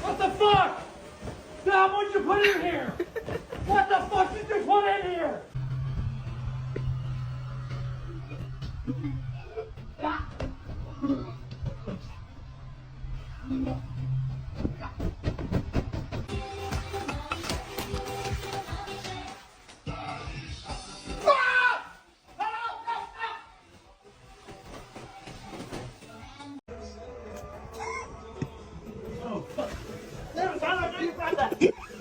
What the fuck? Dom, what'd you put in here? What the fuck did you put in here? Oh, fuck. Damn it, Tyler, I know you brought that.